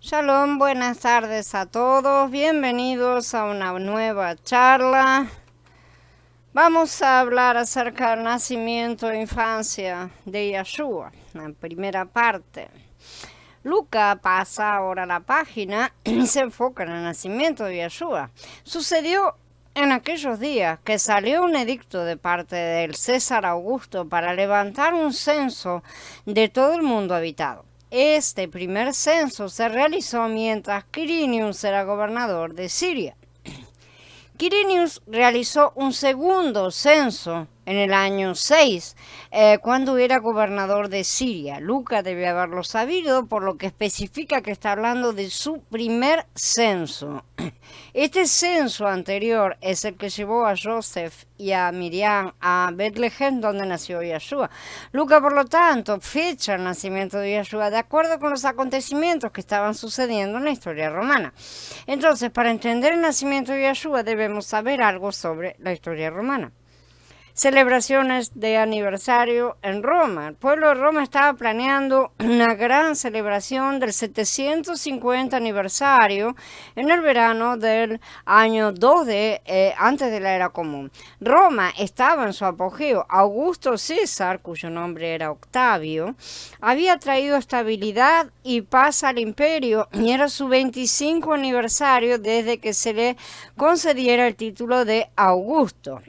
Shalom, buenas tardes a todos, bienvenidos a una nueva charla. Vamos a hablar acerca del nacimiento e infancia de Yeshua, la primera parte. Lucas pasa ahora la página y se enfoca en el nacimiento de Yeshua. Sucedió en aquellos días que salió un edicto de parte del César Augusto para levantar un censo de todo el mundo habitado. Este primer censo se realizó mientras Quirinius era gobernador de Siria. Quirinius realizó un segundo censo en el año 6, cuando era gobernador de Siria. Lucas debe haberlo sabido, por lo que especifica que está hablando de su primer censo. Este censo anterior es el que llevó a Joseph y a Miriam a Betlehem, donde nació Yeshua. Lucas, por lo tanto, fecha el nacimiento de Yeshua de acuerdo con los acontecimientos que estaban sucediendo en la historia romana. Entonces, para entender el nacimiento de Yeshua debemos saber algo sobre la historia romana. Celebraciones de aniversario en Roma. El pueblo de Roma estaba planeando una gran celebración del 750 aniversario en el verano del año 2 antes de la era común. Roma estaba en su apogeo. Augusto César, cuyo nombre era Octavio, había traído estabilidad y paz al imperio y era su 25 aniversario desde que se le concediera el título de Augusto.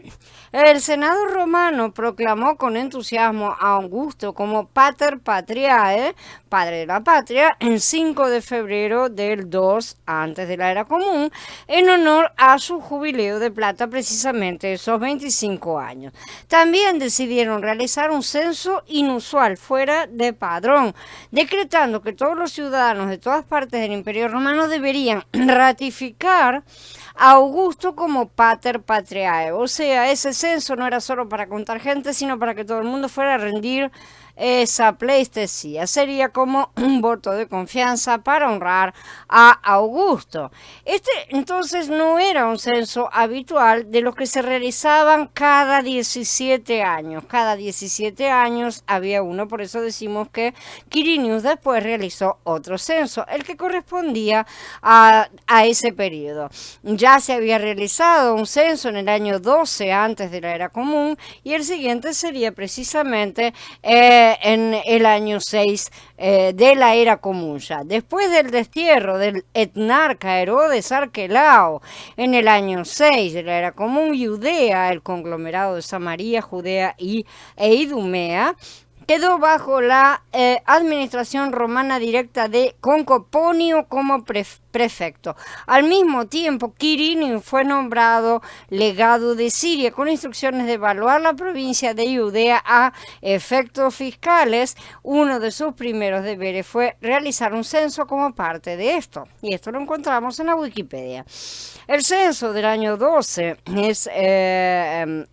El Senado romano proclamó con entusiasmo a Augusto como Pater Patriae, padre de la patria, el 5 de febrero del 2 antes de la era común, en honor a su jubileo de plata, precisamente esos 25 años. También decidieron realizar un censo inusual fuera de padrón, decretando que todos los ciudadanos de todas partes del Imperio Romano deberían ratificar a Augusto como Pater Patriae. O sea, ese censo no era solo para contar gente, sino para que todo el mundo fuera a rendir esa pleistesía. Sería como un voto de confianza para honrar a Augusto. Este entonces no era un censo habitual de los que se realizaban cada 17 años. Cada 17 años había uno, por eso decimos que Quirinius después realizó otro censo, el que correspondía a ese periodo. Ya se había realizado un censo en el año 12 antes de la era común y el siguiente sería precisamente en el año 6 de la era común ya. Después del destierro del etnarca Herodes Arquelao en el año 6 de la era común, Judea, el conglomerado de Samaria, Judea e Idumea, quedó bajo la administración romana directa de Concoponio como prefecto. Al mismo tiempo, Quirinio fue nombrado legado de Siria con instrucciones de evaluar la provincia de Judea a efectos fiscales. Uno de sus primeros deberes fue realizar un censo como parte de esto. Y esto lo encontramos en la Wikipedia. El censo del año 12 es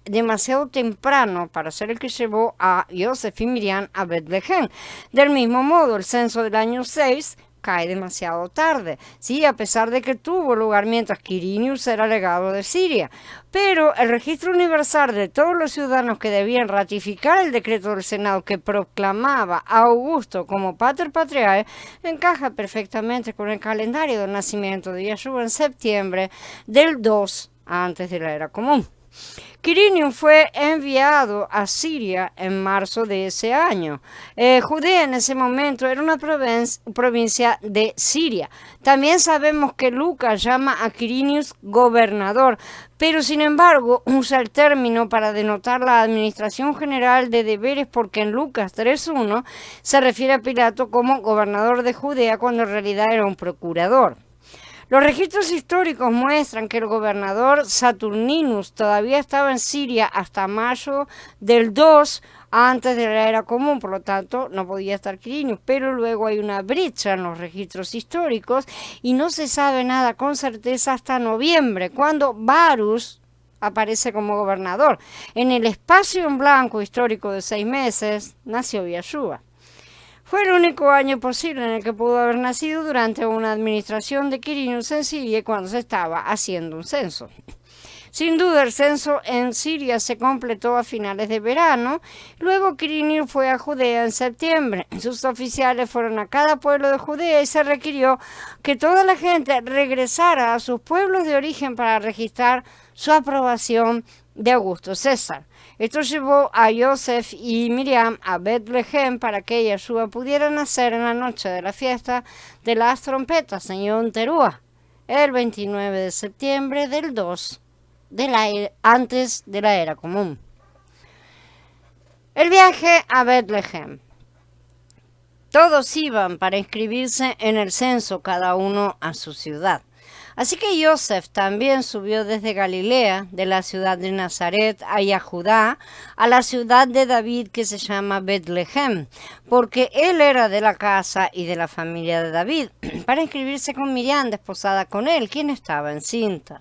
demasiado temprano para ser el que llevó a Joseph y Miriam a Betlehem. Del mismo modo, el censo del año 6 cae demasiado tarde, sí, a pesar de que tuvo lugar mientras Quirinius era legado de Siria. Pero el registro universal de todos los ciudadanos que debían ratificar el decreto del Senado que proclamaba a Augusto como Pater Patriae encaja perfectamente con el calendario del nacimiento de Yeshua en septiembre del 2 antes de la era común. Quirinius fue enviado a Siria en marzo de ese año. Judea en ese momento era una provincia de Siria. También sabemos que Lucas llama a Quirinius gobernador, pero sin embargo usa el término para denotar la administración general de deberes porque en Lucas 3.1 se refiere a Pilato como gobernador de Judea cuando en realidad era un procurador. Los registros históricos muestran que el gobernador Saturninus todavía estaba en Siria hasta mayo del 2 antes de la era común, por lo tanto no podía estar Quirinius, pero luego hay una brecha en los registros históricos y no se sabe nada con certeza hasta noviembre, cuando Varus aparece como gobernador. En el espacio en blanco histórico de 6 meses nació Yeshua. Fue el único año posible en el que pudo haber nacido durante una administración de Quirinius en Siria cuando se estaba haciendo un censo. Sin duda, el censo en Siria se completó a finales de verano. Luego Quirinio fue a Judea en septiembre. Sus oficiales fueron a cada pueblo de Judea y se requirió que toda la gente regresara a sus pueblos de origen para registrar su aprobación de Augusto César. Esto llevó a Joseph y Miriam a Betlehem para que Yeshua pudiera nacer en la noche de la fiesta de las trompetas en Yom Teruah, el 29 de septiembre del 2 antes de la era común. El viaje a Betlehem. Todos iban para inscribirse en el censo, cada uno a su ciudad. Así que Joseph también subió desde Galilea, de la ciudad de Nazaret, a Judá, a la ciudad de David que se llama Betlehem, porque él era de la casa y de la familia de David, para inscribirse con Miriam, desposada con él, quien estaba encinta.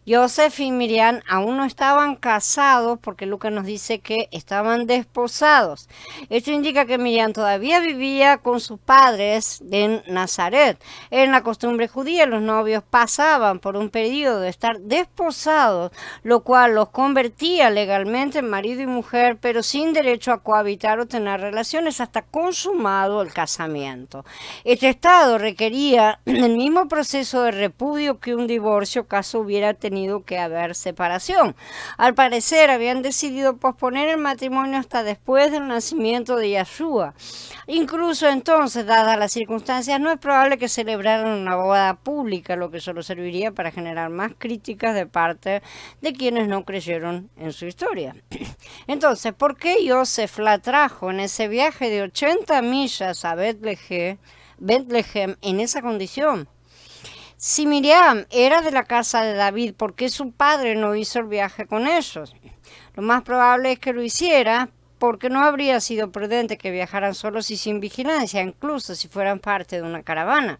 Joseph y Miriam aún no estaban casados porque Lucas nos dice que estaban desposados. Esto indica que Miriam todavía vivía con sus padres en Nazaret. En la costumbre judía los novios pasaban por un periodo de estar desposados, lo cual los convertía legalmente en marido y mujer, pero sin derecho a cohabitar o tener relaciones hasta consumado el casamiento. Este estado requería el mismo proceso de repudio que un divorcio caso hubiera tenido que haber separación. Al parecer habían decidido posponer el matrimonio hasta después del nacimiento de Yeshua. Incluso entonces, dadas las circunstancias, no es probable que celebraran una boda pública, lo que solo serviría para generar más críticas de parte de quienes no creyeron en su historia. Entonces, ¿por qué Joseph la trajo en ese viaje de 80 millas a Betlehem en esa condición? Si Miriam era de la casa de David, ¿por qué su padre no hizo el viaje con ellos? Lo más probable es que lo hiciera porque no habría sido prudente que viajaran solos y sin vigilancia, incluso si fueran parte de una caravana.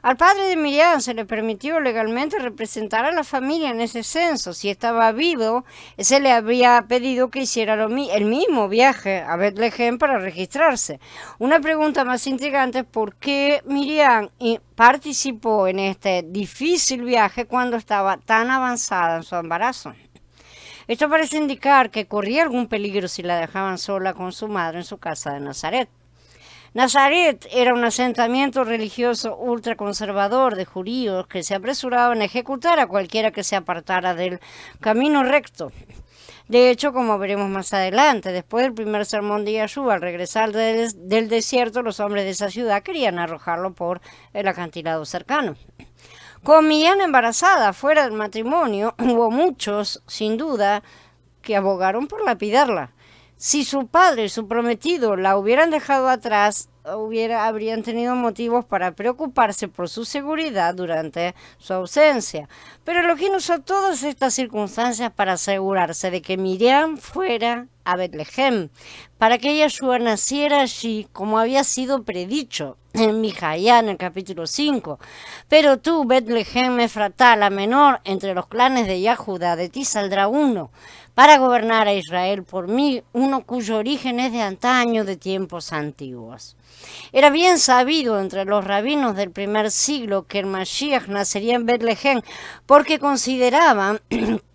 Al padre de Miriam se le permitió legalmente representar a la familia en ese censo. Si estaba vivo, se le habría pedido que hiciera el mismo viaje a Betlehem para registrarse. Una pregunta más intrigante es por qué Miriam participó en este difícil viaje cuando estaba tan avanzada en su embarazo. Esto parece indicar que corría algún peligro si la dejaban sola con su madre en su casa de Nazaret. Nazaret era un asentamiento religioso ultraconservador de judíos que se apresuraban a ejecutar a cualquiera que se apartara del camino recto. De hecho, como veremos más adelante, después del primer sermón de Yeshua, al regresar del desierto, los hombres de esa ciudad querían arrojarlo por el acantilado cercano. Con Miriam embarazada, fuera del matrimonio, hubo muchos, sin duda, que abogaron por lapidarla. Si su padre y su prometido la hubieran dejado atrás, habrían tenido motivos para preocuparse por su seguridad durante su ausencia. Pero Elohim usó todas estas circunstancias para asegurarse de que Miriam fuera a Betlehem, para que Yeshua naciera allí como había sido predicho en Micaía, en el capítulo 5. Pero tú, Betlehem Efratá, la menor entre los clanes de Judá, de ti saldrá uno para gobernar a Israel por mí, uno cuyo origen es de antaño, de tiempos antiguos. Era bien sabido entre los rabinos del primer siglo que el Mashiach nacería en Betlehem, porque consideraban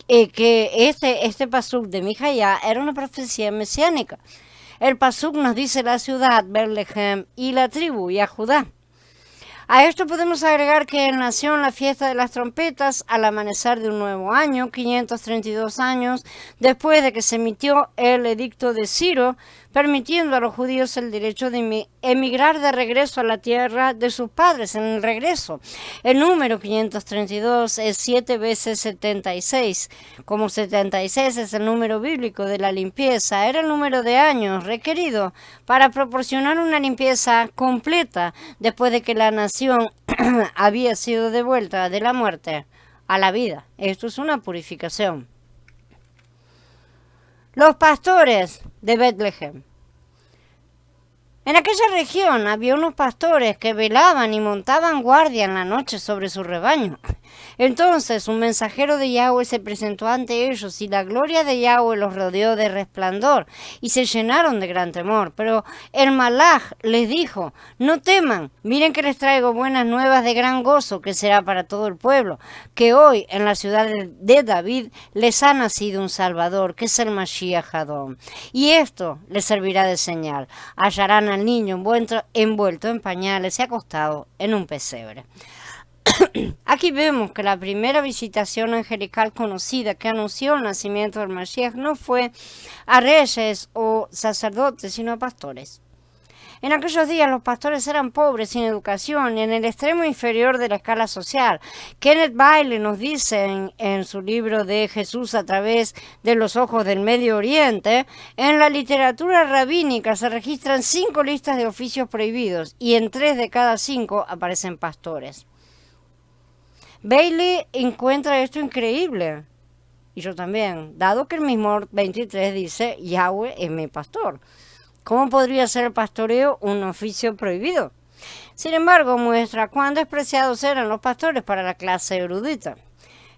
que este pasuk de Micaía era una profecía mesiánica. El pasuk nos dice la ciudad, Betlehem, y la tribu, Judá. A esto podemos agregar que él nació en la fiesta de las trompetas al amanecer de un nuevo año, 532 años después de que se emitió el edicto de Ciro, permitiendo a los judíos el derecho de emigrar de regreso a la tierra de sus padres en el regreso. El número 532 es 7 veces 76. Como 76 es el número bíblico de la limpieza, era el número de años requerido para proporcionar una limpieza completa después de que la nación había sido devuelta de la muerte a la vida. Esto es una purificación. Los pastores de Betlehem. En aquella región había unos pastores que velaban y montaban guardia en la noche sobre su rebaño. Entonces un mensajero de Yahweh se presentó ante ellos y la gloria de Yahweh los rodeó de resplandor y se llenaron de gran temor. Pero el Malaj les dijo: no teman, miren que les traigo buenas nuevas de gran gozo que será para todo el pueblo, que hoy en la ciudad de David les ha nacido un Salvador, que es el Mashiach Hadom. Y esto les servirá de señal: hallarán al niño envuelto en pañales y acostado en un pesebre. Aquí vemos que la primera visitación angelical conocida que anunció el nacimiento del Mashiach no fue a reyes o sacerdotes, sino a pastores. En aquellos días los pastores eran pobres, sin educación y en el extremo inferior de la escala social. Kenneth Bailey nos dice en su libro de Jesús a través de los ojos del Medio Oriente: en la literatura rabínica se registran 5 listas de oficios prohibidos y en 3 de cada 5 aparecen pastores. Bailey encuentra esto increíble, y yo también, dado que el mismo 23 dice: Yahweh es mi pastor. ¿Cómo podría ser el pastoreo un oficio prohibido? Sin embargo, muestra cuán despreciados eran los pastores para la clase erudita.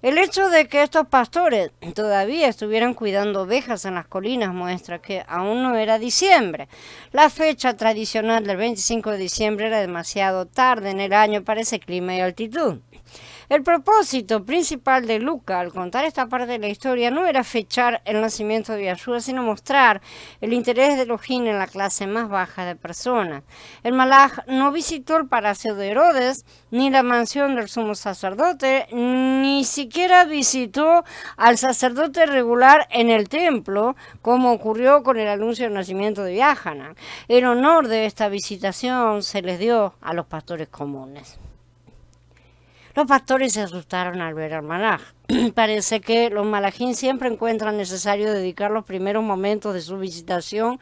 El hecho de que estos pastores todavía estuvieran cuidando ovejas en las colinas muestra que aún no era diciembre. La fecha tradicional del 25 de diciembre era demasiado tarde en el año para ese clima y altitud. El propósito principal de Lucas al contar esta parte de la historia no era fechar el nacimiento de Yahshua, sino mostrar el interés de Elohim en la clase más baja de personas. El Malaj no visitó el palacio de Herodes, ni la mansión del sumo sacerdote, ni siquiera visitó al sacerdote regular en el templo, como ocurrió con el anuncio del nacimiento de Yahanan. El honor de esta visitación se les dio a los pastores comunes. Los pastores se asustaron al ver al Malaj. Parece que los malajín siempre encuentran necesario dedicar los primeros momentos de su visitación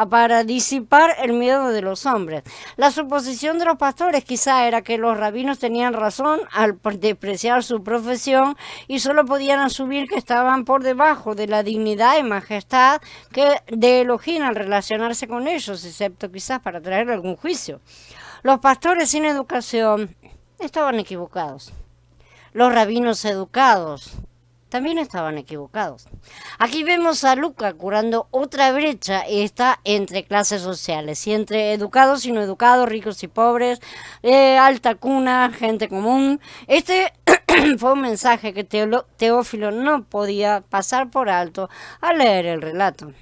para disipar el miedo de los hombres. La suposición de los pastores quizá era que los rabinos tenían razón al despreciar su profesión y solo podían asumir que estaban por debajo de la dignidad y majestad de Elohim al relacionarse con ellos, excepto quizás para traer algún juicio. Los pastores sin educación estaban equivocados. Los rabinos educados también estaban equivocados. Aquí vemos a Lucas curando otra brecha, esta entre clases sociales, y entre educados y no educados, ricos y pobres, alta cuna, gente común. Este fue un mensaje que Teófilo no podía pasar por alto al leer el relato.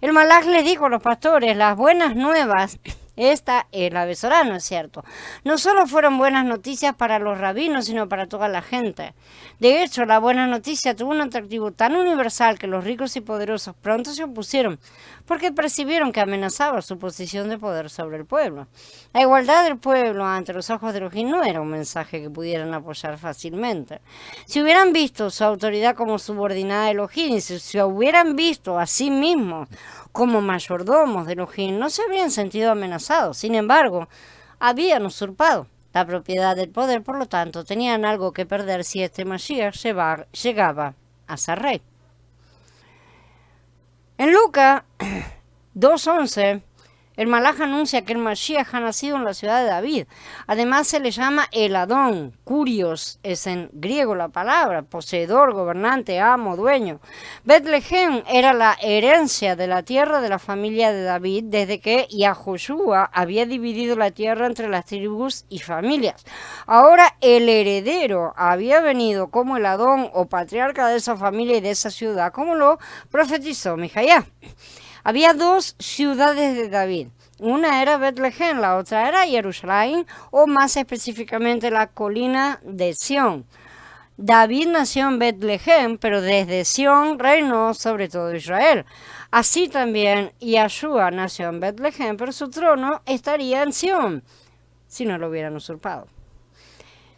El Malaj les dijo a los pastores: las buenas nuevas. Esta es la Besorá, ¿no es cierto? No solo fueron buenas noticias para los rabinos, sino para toda la gente. De hecho, la buena noticia tuvo un atractivo tan universal que los ricos y poderosos pronto se opusieron, porque percibieron que amenazaba su posición de poder sobre el pueblo. La igualdad del pueblo ante los ojos de Elohim no era un mensaje que pudieran apoyar fácilmente. Si hubieran visto su autoridad como subordinada a Elohim, y si se hubieran visto a sí mismos como mayordomos de Elohim, no se habrían sentido amenazados. Sin embargo, habían usurpado la propiedad del poder, por lo tanto, tenían algo que perder si este Mashiach llegaba a ser rey. En Lucas 2:11, el Malaj anuncia que el Mashiach ha nacido en la ciudad de David. Además se le llama el Adón, Kurios es en griego la palabra, poseedor, gobernante, amo, dueño. Betlehem era la herencia de la tierra de la familia de David desde que Yahushua había dividido la tierra entre las tribus y familias. Ahora el heredero había venido como el Adón o patriarca de esa familia y de esa ciudad, como lo profetizó Mijaías. Había 2 ciudades de David. Una era Betlehem, la otra era Jerusalén, o más específicamente la colina de Sión. David nació en Betlehem, pero desde Sión reinó sobre todo Israel. Así también Yahshua nació en Betlehem, pero su trono estaría en Sión, si no lo hubieran usurpado.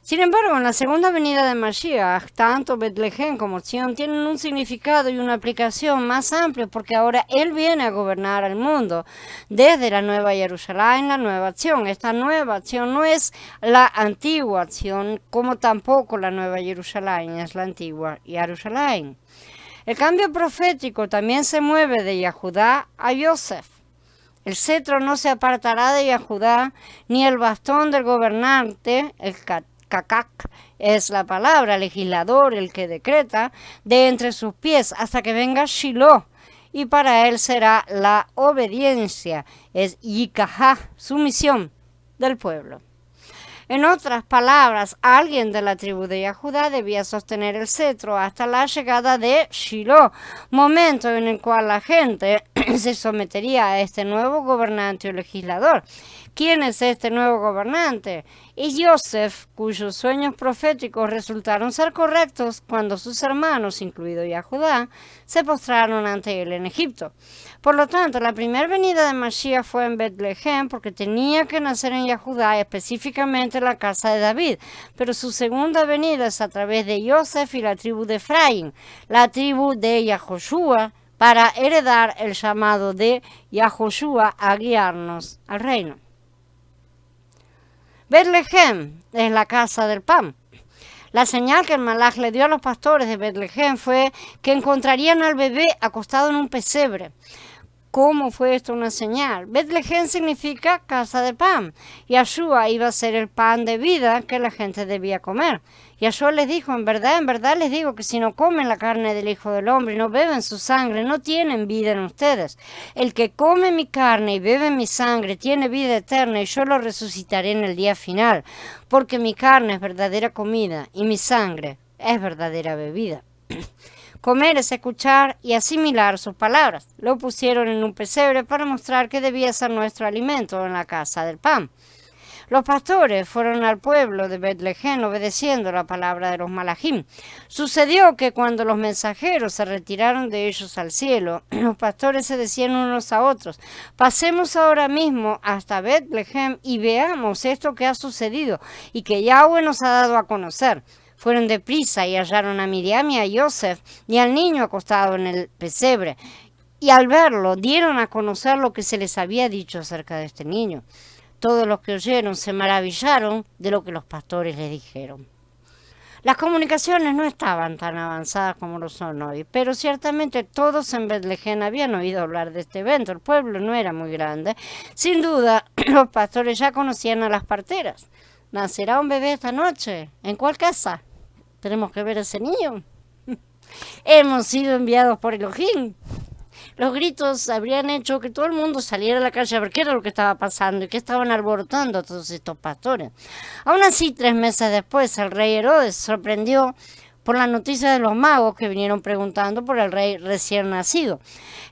Sin embargo, en la segunda venida de Mashiach, tanto Betlehem como Sión tienen un significado y una aplicación más amplia, porque ahora Él viene a gobernar al mundo desde la nueva Jerusalén, la nueva acción. Esta nueva acción no es la antigua acción, como tampoco la nueva Jerusalén es la antigua Jerusalén. El cambio profético también se mueve de Yahudá a Yosef. El cetro no se apartará de Yahudá, ni el bastón del gobernante, el Kakak, es la palabra, legislador, el que decreta, de entre sus pies hasta que venga Shiloh. Y para él será la obediencia, es yikahá, sumisión del pueblo. En otras palabras, alguien de la tribu de Judá debía sostener el cetro hasta la llegada de Shiloh, momento en el cual la gente se sometería a este nuevo gobernante o legislador. ¿Quién es este nuevo gobernante? Es Yosef, cuyos sueños proféticos resultaron ser correctos cuando sus hermanos, incluido Judá, se postraron ante él en Egipto. Por lo tanto, la primera venida de Mashiach fue en Betlehem porque tenía que nacer en Judá, específicamente en la casa de David. Pero su segunda venida es a través de Yosef y la tribu de Efraín, la tribu de Yahoshua, para heredar el llamado de Yahoshua a guiarnos al reino. Betlehem es la casa del pan. La señal que el Malaj le dio a los pastores de Betlehem fue que encontrarían al bebé acostado en un pesebre. ¿Cómo fue esto una señal? Betlehem significa casa de pan. Yahshua iba a ser el pan de vida que la gente debía comer. Yahshua les dijo, en verdad les digo que si no comen la carne del Hijo del Hombre y no beben su sangre, no tienen vida en ustedes. El que come mi carne y bebe mi sangre tiene vida eterna y yo lo resucitaré en el día final, porque mi carne es verdadera comida y mi sangre es verdadera bebida. Comer es escuchar y asimilar sus palabras. Lo pusieron en un pesebre para mostrar que debía ser nuestro alimento en la casa del pan. Los pastores fueron al pueblo de Betlehem obedeciendo la palabra de los malajim. Sucedió que cuando los mensajeros se retiraron de ellos al cielo, los pastores se decían unos a otros, pasemos ahora mismo hasta Betlehem y veamos esto que ha sucedido y que Yahweh nos ha dado a conocer. Fueron deprisa y hallaron a Miriam y a Yosef y al niño acostado en el pesebre. Y al verlo, dieron a conocer lo que se les había dicho acerca de este niño. Todos los que oyeron se maravillaron de lo que los pastores les dijeron. Las comunicaciones no estaban tan avanzadas como lo son hoy, pero ciertamente todos en Betlehem habían oído hablar de este evento. El pueblo no era muy grande. Sin duda, los pastores ya conocían a las parteras. ¿Nacerá un bebé esta noche? ¿En cuál casa? Tenemos que ver a ese niño. Hemos sido enviados por Elohim. Los gritos habrían hecho que todo el mundo saliera a la calle a ver qué era lo que estaba pasando y qué estaban alborotando a todos estos pastores. Aún así, 3 meses después, el rey Herodes se sorprendió por la noticia de los magos que vinieron preguntando por el rey recién nacido.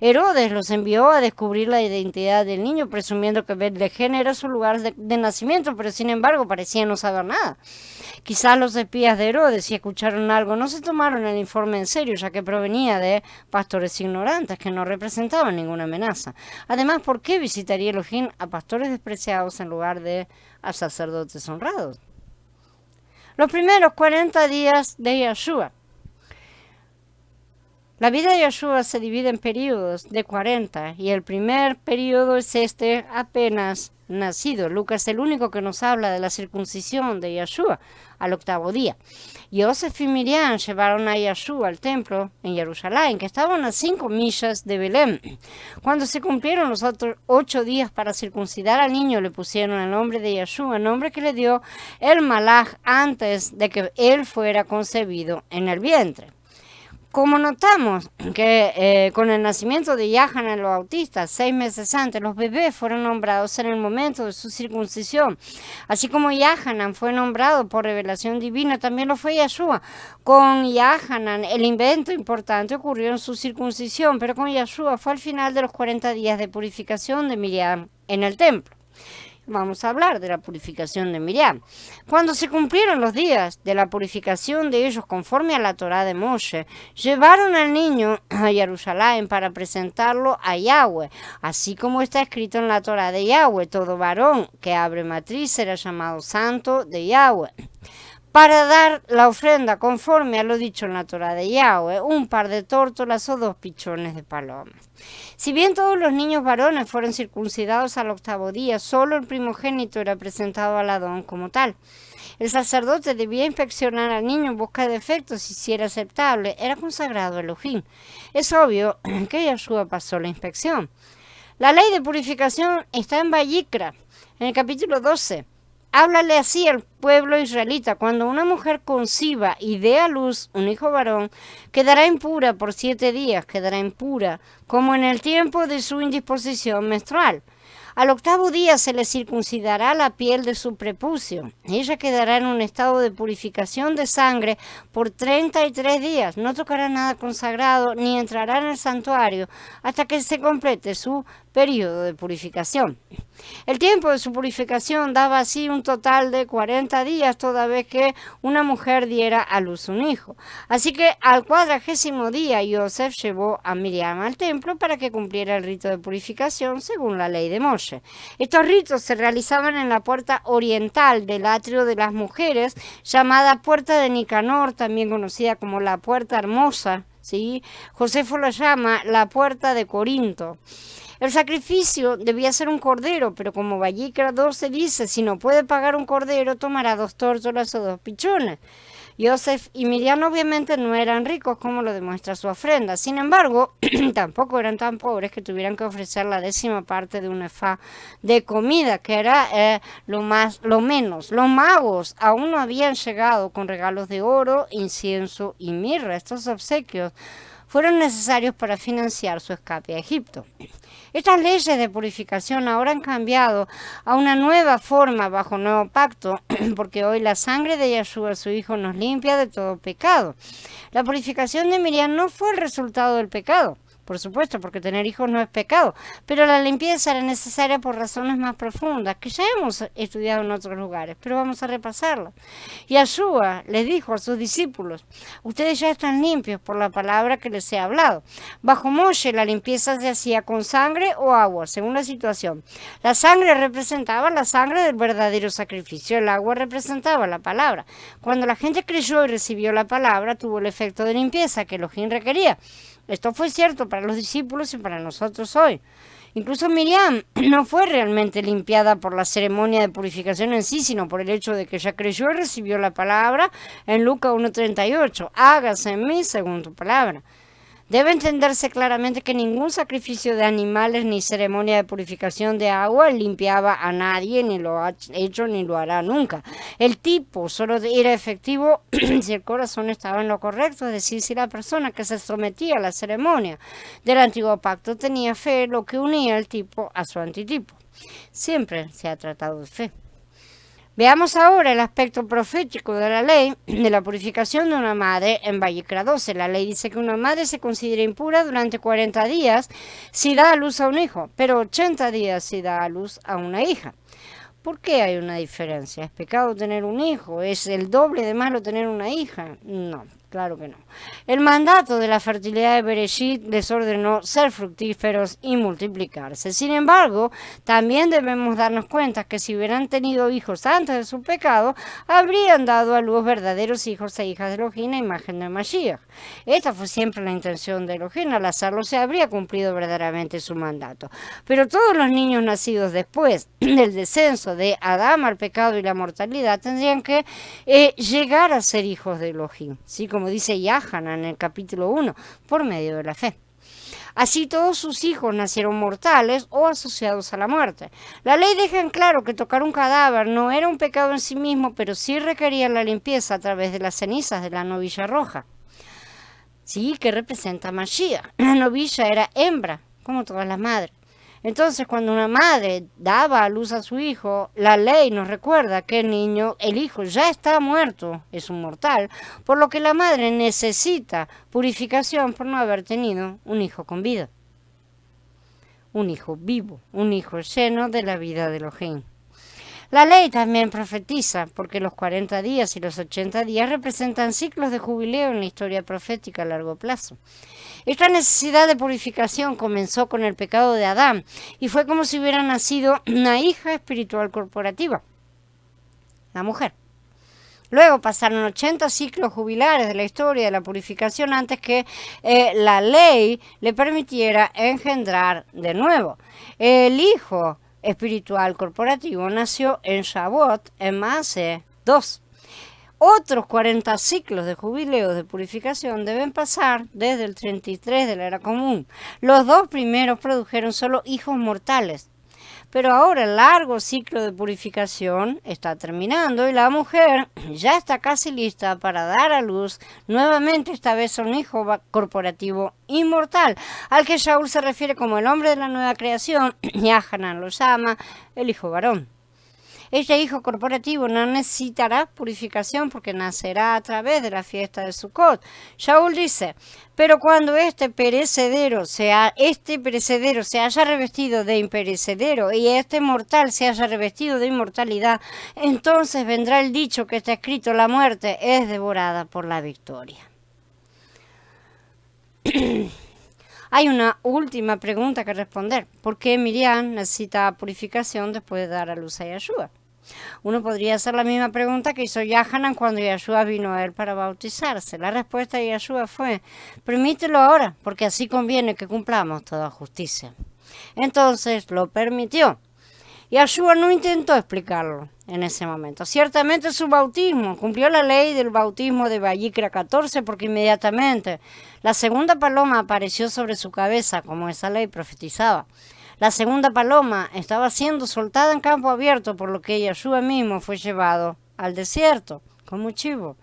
Herodes los envió a descubrir la identidad del niño, presumiendo que Betlehem era su lugar de nacimiento, pero sin embargo parecía no saber nada. Quizás los espías de Herodes, si escucharon algo, no se tomaron el informe en serio, ya que provenía de pastores ignorantes que no representaban ninguna amenaza. Además, ¿por qué visitaría Elohim a pastores despreciados en lugar de a sacerdotes honrados? Los primeros 40 días de Yahshua. La vida de Yahshua se divide en periodos de 40 y el primer periodo es este apenas nacido. Lucas es el único que nos habla de la circuncisión de Yahshua al 8º día. Yosef y Miriam llevaron a Yahshua al templo en Jerusalén, que estaban a 5 millas de Belén. Cuando se cumplieron los otros 8 días para circuncidar al niño, le pusieron el nombre de Yahshua, el nombre que le dio el Malaj antes de que él fuera concebido en el vientre. Como notamos que con el nacimiento de Yahanan el Bautista, 6 meses antes, los bebés fueron nombrados en el momento de su circuncisión. Así como Yahanan fue nombrado por revelación divina, también lo fue Yahshua. Con Yahanan, el invento importante ocurrió en su circuncisión, pero con Yahshua fue al final de los 40 días de purificación de Miriam en el templo. Vamos a hablar de la purificación de Miriam. Cuando se cumplieron los días de la purificación de ellos conforme a la Torá de Moshe, llevaron al niño a Jerusalén para presentarlo a Yahweh, así como está escrito en la Torá de Yahweh, todo varón que abre matriz será llamado santo de Yahweh. Para dar la ofrenda conforme a lo dicho en la Torá de Yahweh, un par de tórtolas o 2 pichones de palomas. Si bien todos los niños varones fueron circuncidados al 8º día, solo el primogénito era presentado al Adón como tal. El sacerdote debía inspeccionar al niño en busca de defectos y si era aceptable, era consagrado a Elohim. Es obvio que Yahshua pasó la inspección. La ley de purificación está en Vayikra, en el capítulo 12. háblale así al pueblo israelita: cuando una mujer conciba y dé a luz un hijo varón, quedará impura por 7 días, quedará impura, como en el tiempo de su indisposición menstrual. Al 8º día se le circuncidará la piel de su prepucio. Ella quedará en un estado de purificación de sangre por 33 días. No tocará nada consagrado ni entrará en el santuario hasta que se complete su periodo de purificación. El tiempo de su purificación daba así un total de 40 días toda vez que una mujer diera a luz un hijo. Así que al 40º día Yosef llevó a Miriam al templo para que cumpliera el rito de purificación según la ley de Moshe. Estos ritos se realizaban en la puerta oriental del atrio de las mujeres, llamada Puerta de Nicanor, también conocida como la Puerta Hermosa, ¿sí? Josefo la llama la Puerta de Corinto. El sacrificio debía ser un cordero, pero como Vallicra 12 dice, si no puede pagar un cordero, tomará 2 tórtolas o 2 pichones. Yosef y Miriam obviamente no eran ricos, como lo demuestra su ofrenda. Sin embargo, tampoco eran tan pobres que tuvieran que ofrecer la 10ª parte de un efá de comida, que era lo menos. Los magos aún no habían llegado con regalos de oro, incienso y mirra. Estos obsequios fueron necesarios para financiar su escape a Egipto. Estas leyes de purificación ahora han cambiado a una nueva forma bajo nuevo pacto, porque hoy la sangre de Yeshua, su hijo, nos limpia de todo pecado. La purificación de Miriam no fue el resultado del pecado, por supuesto, porque tener hijos no es pecado, pero la limpieza era necesaria por razones más profundas, que ya hemos estudiado en otros lugares, pero vamos a repasarlas. Yeshua les dijo a sus discípulos: ustedes ya están limpios por la palabra que les he hablado. Bajo Moshe la limpieza se hacía con sangre o agua, según la situación. La sangre representaba la sangre del verdadero sacrificio, el agua representaba la palabra. Cuando la gente creyó y recibió la palabra, tuvo el efecto de limpieza que Elohim requería. Esto fue cierto para los discípulos y para nosotros hoy. Incluso Miriam no fue realmente limpiada por la ceremonia de purificación en sí, sino por el hecho de que ella creyó y recibió la palabra en Lucas 1:38. Hágase en mí según tu palabra. Debe entenderse claramente que ningún sacrificio de animales ni ceremonia de purificación de agua limpiaba a nadie, ni lo ha hecho ni lo hará nunca. El tipo solo era efectivo si el corazón estaba en lo correcto, es decir, si la persona que se sometía a la ceremonia del antiguo pacto tenía fe, lo que unía al tipo a su antitipo. Siempre se ha tratado de fe. Veamos ahora el aspecto profético de la ley de la purificación de una madre en Vallicra 12. La ley dice que una madre se considera impura durante 40 días si da a luz a un hijo, pero 80 días si da a luz a una hija. ¿Por qué hay una diferencia? ¿Es pecado tener un hijo? ¿Es el doble de malo tener una hija? No. Claro que no. El mandato de la fertilidad de Bereshit les ordenó ser fructíferos y multiplicarse. Sin embargo, también debemos darnos cuenta que si hubieran tenido hijos antes de su pecado, habrían dado a luz verdaderos hijos e hijas de Elohim a imagen de Mashiach. Esta fue siempre la intención de Elohim. Al hacerlo se habría cumplido verdaderamente su mandato. Pero todos los niños nacidos después del descenso de Adán al pecado y la mortalidad tendrían que llegar a ser hijos de Elohim, ¿sí? Como dice Yahana en el capítulo 1, por medio de la fe. Así todos sus hijos nacieron mortales o asociados a la muerte. La ley deja en claro que tocar un cadáver no era un pecado en sí mismo, pero sí requería la limpieza a través de las cenizas de la novilla roja, sí, que representa a Mashiach. La novilla era hembra, como todas las madres. Entonces, cuando una madre daba a luz a su hijo, la ley nos recuerda que el hijo ya está muerto, es un mortal, por lo que la madre necesita purificación por no haber tenido un hijo con vida. Un hijo vivo, un hijo lleno de la vida de Elohim. La ley también profetiza, porque los 40 días y los 80 días representan ciclos de jubileo en la historia profética a largo plazo. Esta necesidad de purificación comenzó con el pecado de Adán y fue como si hubiera nacido una hija espiritual corporativa, la mujer. Luego pasaron 80 ciclos jubilares de la historia de la purificación antes que la ley le permitiera engendrar de nuevo. El hijo espiritual corporativo nació en Shavuot, en Maaseh 2. Otros 40 ciclos de jubileo de purificación deben pasar desde el 33 de la era común. Los 2 primeros produjeron solo hijos mortales. Pero ahora el largo ciclo de purificación está terminando y la mujer ya está casi lista para dar a luz nuevamente, esta vez a un hijo corporativo inmortal, al que Shaul se refiere como el hombre de la nueva creación y Hanan lo llama el hijo varón. Este hijo corporativo no necesitará purificación porque nacerá a través de la fiesta de Sukkot. Shaul dice, pero cuando este perecedero se haya revestido de imperecedero y este mortal se haya revestido de inmortalidad, entonces vendrá el dicho que está escrito, la muerte es devorada por la victoria. Hay una última pregunta que responder. ¿Por qué Miriam necesita purificación después de dar a luz a Yeshua? Uno podría hacer la misma pregunta que hizo Yahanan cuando Yeshua vino a él para bautizarse. La respuesta de Yeshua fue, permítelo ahora, porque así conviene que cumplamos toda justicia. Entonces lo permitió. Yeshua no intentó explicarlo en ese momento. Ciertamente su bautismo cumplió la ley del bautismo de Vayikra 14 porque inmediatamente la segunda paloma apareció sobre su cabeza como esa ley profetizaba. La segunda paloma estaba siendo soltada en campo abierto, por lo que Yeshua mismo fue llevado al desierto como chivo.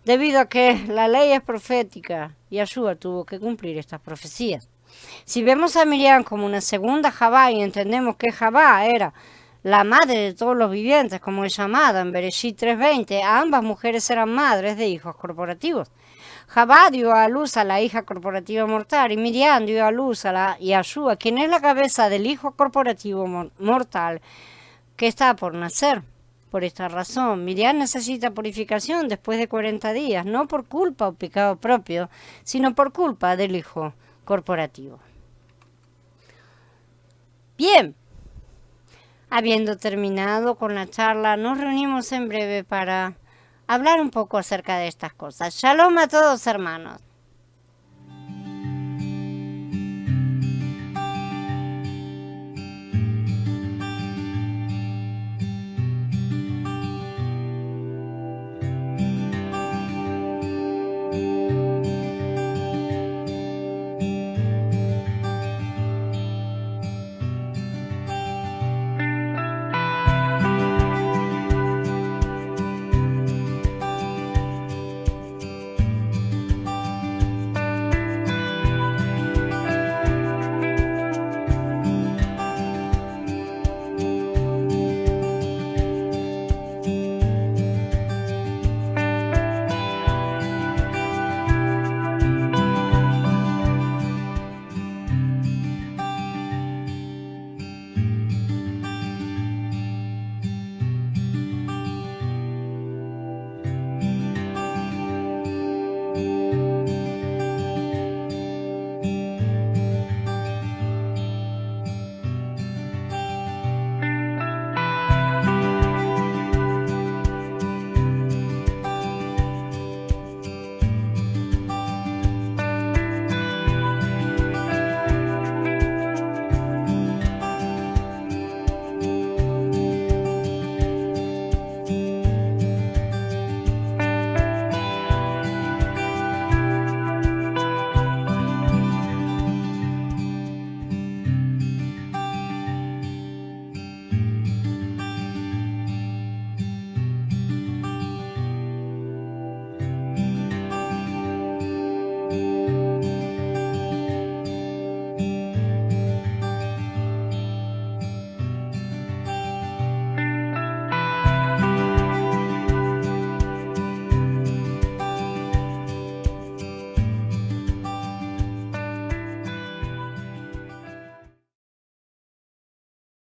Debido a que la ley es profética, Yeshua tuvo que cumplir estas profecías. Si vemos a Miriam como una segunda Javá y entendemos que Javá era la madre de todos los vivientes, como es llamada en Bereshit 3:20, ambas mujeres eran madres de hijos corporativos. Javá dio a luz a la hija corporativa mortal y Miriam dio a luz a la Yeshua, quien es la cabeza del hijo corporativo mortal que está por nacer. Por esta razón, Miriam necesita purificación después de 40 días, no por culpa o pecado propio, sino por culpa del hijo corporativo. Bien, habiendo terminado con la charla, nos reunimos en breve para hablar un poco acerca de estas cosas. Shalom a todos, hermanos.